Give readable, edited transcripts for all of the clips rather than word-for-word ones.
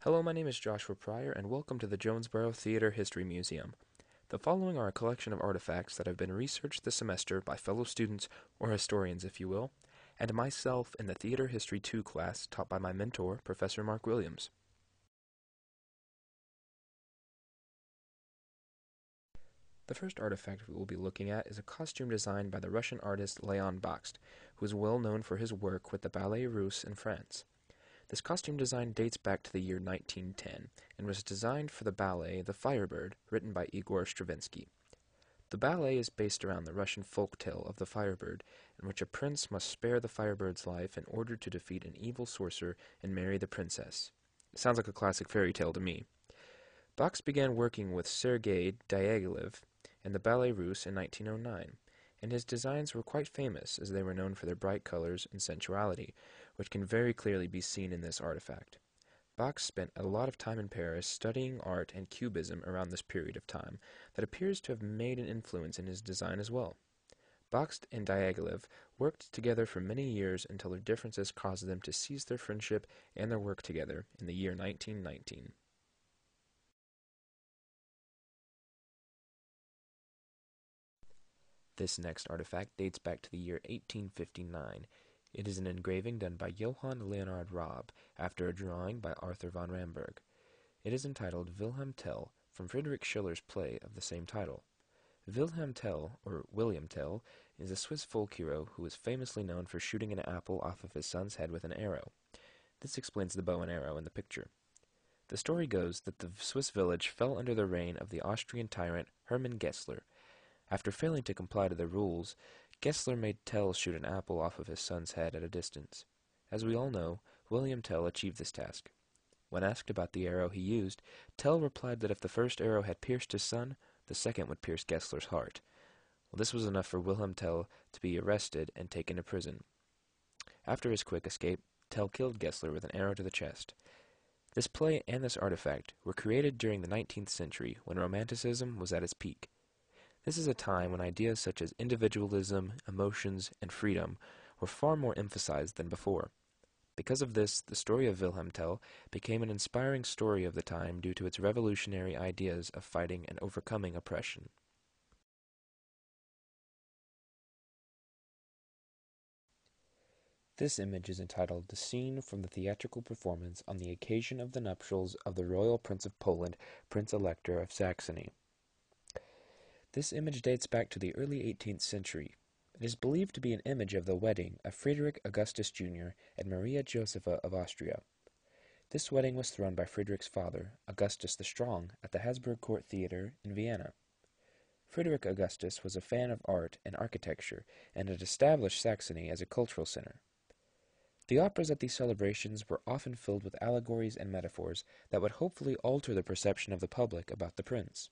Hello, my name is Joshua Pryor, and welcome to the Jonesboro Theater History Museum. The following are a collection of artifacts that have been researched this semester by fellow students, or historians if you will, and myself in the Theater History 2 class taught by my mentor, Professor Marc Williams. The first artifact we will be looking at is a costume designed by the Russian artist Leon Bakst, who is well known for his work with the Ballet Russe in France. This costume design dates back to the year 1910 and was designed for the ballet The Firebird, written by Igor Stravinsky. The ballet is based around the Russian folk tale of the Firebird, in which a prince must spare the Firebird's life in order to defeat an evil sorcerer and marry the princess. It sounds like a classic fairy tale to me. Bakst began working with Sergei Diaghilev and the Ballet Russe in 1909, and his designs were quite famous as they were known for their bright colors and sensuality, which can very clearly be seen in this artifact. Bakst spent a lot of time in Paris studying art and cubism around this period of time that appears to have made an influence in his design as well. Bakst and Diaghilev worked together for many years until their differences caused them to cease their friendship and their work together in the year 1919. This next artifact dates back to the year 1859. It is an engraving done by Johann Leonhard Raab after a drawing by Arthur von Ramberg. It is entitled Wilhelm Tell, from Friedrich Schiller's play of the same title. Wilhelm Tell, or William Tell, is a Swiss folk hero who is famously known for shooting an apple off of his son's head with an arrow. This explains the bow and arrow in the picture. The story goes that the Swiss village fell under the reign of the Austrian tyrant Hermann Gessler. After failing to comply to the rules, Gessler made Tell shoot an apple off of his son's head at a distance. As we all know, William Tell achieved this task. When asked about the arrow he used, Tell replied that if the first arrow had pierced his son, the second would pierce Gessler's heart. Well, this was enough for Wilhelm Tell to be arrested and taken to prison. After his quick escape, Tell killed Gessler with an arrow to the chest. This play and this artifact were created during the 19th century when Romanticism was at its peak. This is a time when ideas such as individualism, emotions, and freedom were far more emphasized than before. Because of this, the story of Wilhelm Tell became an inspiring story of the time due to its revolutionary ideas of fighting and overcoming oppression. This image is entitled The Scene from the Theatrical Performance on the Occasion of the Nuptials of the Royal Prince of Poland, Prince Elector of Saxony. This image dates back to the early 18th century. It is believed to be an image of the wedding of Friedrich Augustus Jr. and Maria Josepha of Austria. This wedding was thrown by Friedrich's father, Augustus the Strong, at the Habsburg Court Theater in Vienna. Friedrich Augustus was a fan of art and architecture and had established Saxony as a cultural center. The operas at these celebrations were often filled with allegories and metaphors that would hopefully alter the perception of the public about the prince.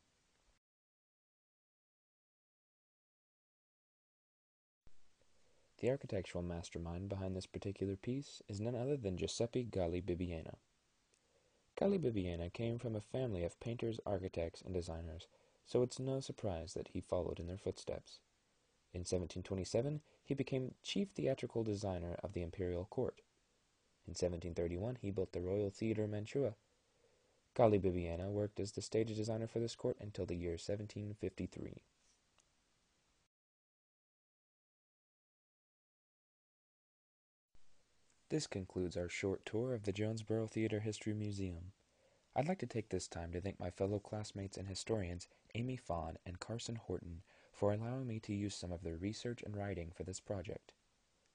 The architectural mastermind behind this particular piece is none other than Giuseppe Galli Bibbiena. Galli Bibbiena came from a family of painters, architects, and designers, so it's no surprise that he followed in their footsteps. In 1727, he became chief theatrical designer of the imperial court. In 1731, he built the Royal Theatre Mantua. Galli Bibbiena worked as the stage designer for this court until the year 1753. This concludes our short tour of the Jonesboro Theater History Museum. I'd like to take this time to thank my fellow classmates and historians, Amy Fawn and Carson Horton, for allowing me to use some of their research and writing for this project.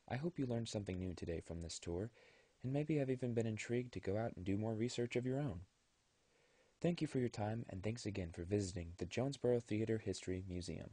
I hope you learned something new today from this tour, and maybe have even been intrigued to go out and do more research of your own. Thank you for your time, and thanks again for visiting the Jonesboro Theater History Museum.